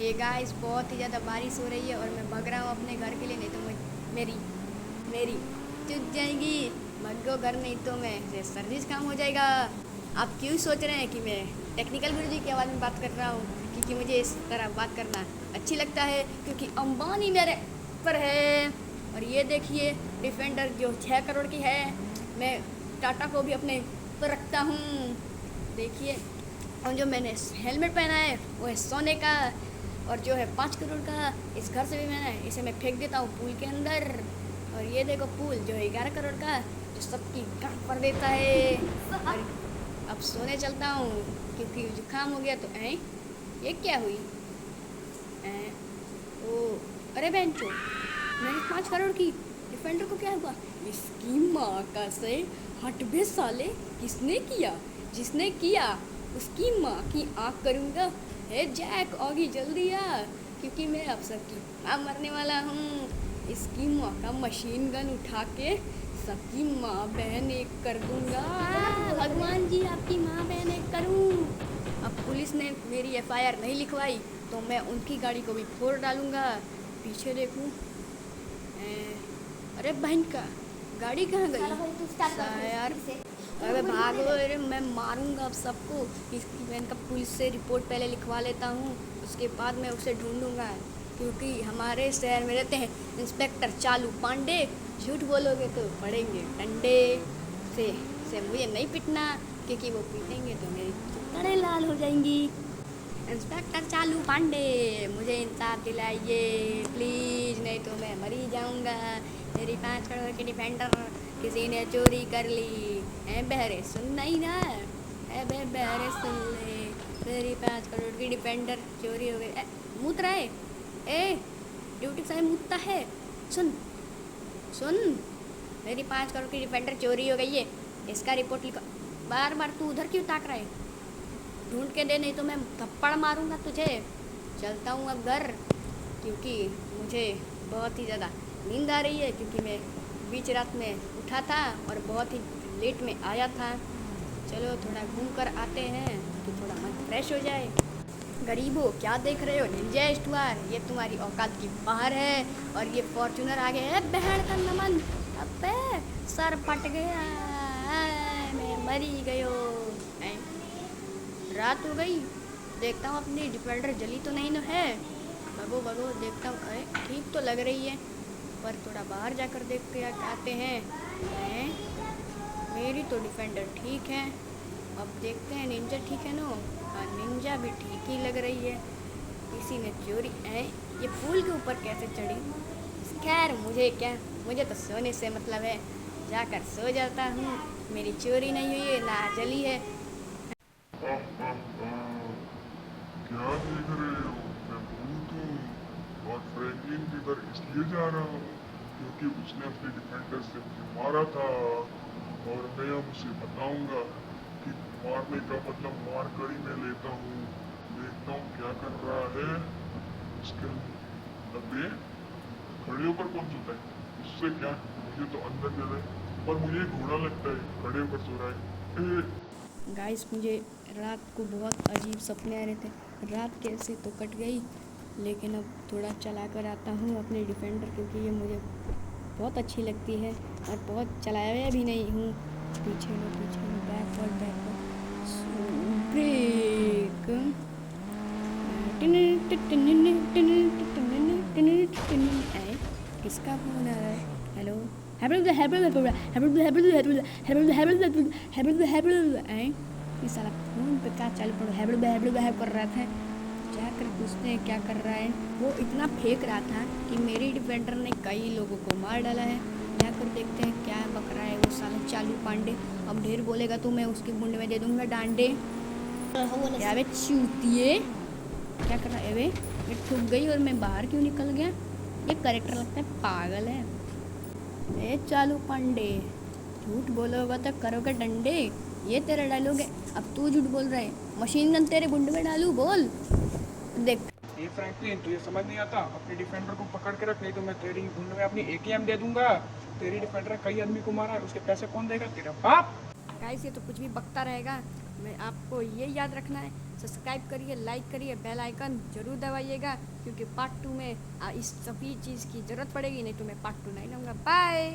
ये गाइस बहुत ही ज़्यादा बारिश हो रही है और मैं भाग रहा हूँ अपने घर के लिए, नहीं तो मेरी मेरी चुक जाएगी। भागो घर, नहीं तो मैं से सर्विस काम हो जाएगा। आप क्यों सोच रहे हैं कि मैं टेक्निकल गुरुजी की आवाज़ में बात कर रहा हूँ? क्योंकि मुझे इस तरह बात करना अच्छी लगता है, क्योंकि अंबानी मेरे पर है। और ये देखिए डिफेंडर जो 6 करोड़ की है, मैं टाटा को भी अपने पर रखता हूँ। देखिए, और जो मैंने हेलमेट पहना है वो है सोने का, और जो है 5 करोड़ का इस घर से भी मैंने इसे मैं फेंक देता हूँ पूल के अंदर। और ये देखो पूल जो है 11 करोड़ का, जो सबकी गांठ भर देता है। और अब सोने चलता हूँ, क्योंकि जुकाम हो गया तो ये क्या हुई? ऐं, ओ अरे बेंचो, मेरी 5 करोड़ की डिफेंडर को क्या हुआ? इसकी माँ का से हट बे साले, किसने किया? जिसने किया उसकी माँ की आँख करूँगा। हे जैक ऑगी जल्दी आ, क्योंकि मैं अब सबकी माँ मरने वाला हूँ। इसकी माँ का मशीन गन उठा के सबकी माँ बहन एक कर दूँगा। भगवान जी आपकी माँ बहन एक करूँ। अब पुलिस ने मेरी एफआईआर नहीं लिखवाई तो मैं उनकी गाड़ी को भी फोड़ डालूँगा। पीछे देखूँ, अरे बहन का गाड़ी कहाँ गई यार? अरे भागो, अरे मैं मारूंगा अब सबको। इसकी बहन का पुलिस से रिपोर्ट पहले लिखवा लेता हूँ, उसके बाद मैं उसे ढूंढूंगा। क्योंकि हमारे शहर में रहते हैं इंस्पेक्टर चालू पांडे। झूठ बोलोगे तो पड़ेंगे डंडे से मुझे नहीं पिटना, क्योंकि वो पीटेंगे तो मेरी कड़े लाल हो जाएंगी। इंस्पेक्टर चालू पांडे, मुझे इंसाफ दिलाइए प्लीज़, नहीं तो मैं मर ही जाऊंगा। मेरी 5 करोड़ की डिफेंडर किसी ने चोरी कर ली। ए बहरे सुन नहीं ना, ए बहरे सुन ले, मेरी 5 करोड़ की डिफेंडर चोरी हो गई। मूत रहा है, ए ड्यूटी साहब मूतता है। सुन सुन, मेरी 5 करोड़ की डिफेंडर चोरी हो गई है, इसका रिपोर्ट लिखो। बार बार तू उधर क्यों ताक रहा है? ढूंढ के दे, नहीं तो मैं थप्पड़ मारूंगा तुझे। चलता हूँ अब घर, क्योंकि मुझे बहुत ही ज़्यादा नींद आ रही है, क्योंकि मैं बीच रात में उठा था और बहुत ही लेट में आया था। चलो थोड़ा घूम कर आते हैं कि थोड़ा मन फ्रेश हो जाए। गरीबों क्या देख रहे हो? निंजा स्टुअर, ये तुम्हारी औकात की बाहर है। और ये फॉर्चूनर आ गया है, बहन का नमन। अबे सर फट गया, मैं मरी गयो। रात हो गई, देखता हूँ अपनी डिफेंडर जली तो नहीं न है। भगो भगो, देखता हूँ, अरे ठीक तो लग रही है, पर थोड़ा बाहर जाकर देख के आते हैं। मेरी तो डिफेंडर ठीक है, अब देखते हैं निंजा ठीक है नो। हाँ निंजा भी ठीक ही लग रही है। किसी ने चोरी ये पुल के ऊपर कैसे चढ़ी? खैर मुझे क्या, मुझे तो सोने से मतलब है, जाकर सो जाता हूँ। मेरी चोरी नहीं हुई है ना जली है। क्या देख रहे हो? मैं भूत हूँ और फ्रैंकलिन के घर इसलिए जा रहा हूँ क्योंकि उसने अपने डिफेंडर से मुझे मारा था, और मैं अब उसे बताऊंगा कि मारने का मतलब मार कर ही मैं लेता हूँ। देखता हूँ क्या कर रहा है उसके। अबे खड़े होकर कौन सोता है? उससे क्या, मुझे तो अंदर जाना है, पर मुझे घोड़ा लगता है खड़े होकर सो रहा है। गाइस मुझे रात को बहुत अजीब सपने आ रहे थे। रात कैसे तो कट गई, लेकिन अब थोड़ा चला कर आता हूँ अपने डिफेंडर, क्योंकि ये मुझे बहुत अच्छी लगती है और बहुत चलाया भी नहीं हूँ। पीछे लो पीछे लो, बैकवर्ड बैकवर्ड, ब्रेक। किसका फोन आ रहा है? हेलो, ये साला फोन पे क्या चालू पड़ो हैबल कर रहा था। जाकर पूछते हैं क्या कर रहा है। वो इतना फेंक रहा था कि मेरी डिफेंडर ने कई लोगों को मार डाला है। जाकर देखते हैं क्या बक रहा है वो साला चालू पांडे। अब ढेर बोलेगा तो मैं उसके मुंड में दे दूंगा डांडे। क्या बे चूतिए, क्या कर रहा है बे? मैं ठुक गई और मैं बाहर क्यों निकल गया? ये करेक्टर लगता है पागल है। ए चालू पांडे, झूठ बोलोगे तो करोगे डंडे। ये तेरा डायलॉग है, अब तू झूठ बोल रहा है। मशीन गन तेरे गुंड में डालू, बोल देख। ये फ्रैंकलिन तुझे समझ नहीं आता, अपने डिफेंडर को पकड़ के रख, नहीं तो मैं तेरी धुंड में अपनी एटीएम दे दूंगा। तेरी डिफेंडर कई आदमी को मारा है, उसके पैसे कौन देगा? तेरा बाप। गाइस ये तो कुछ भी बकता रहेगा, मैं आपको ये याद रखना है, सब्सक्राइब करिए, लाइक करिए, बेल आइकन ज़रूर दबाइएगा, क्योंकि पार्ट 2 में इस सभी चीज़ की ज़रूरत पड़ेगी, नहीं तो मैं पार्ट 2 नहीं लूँगा। बाय।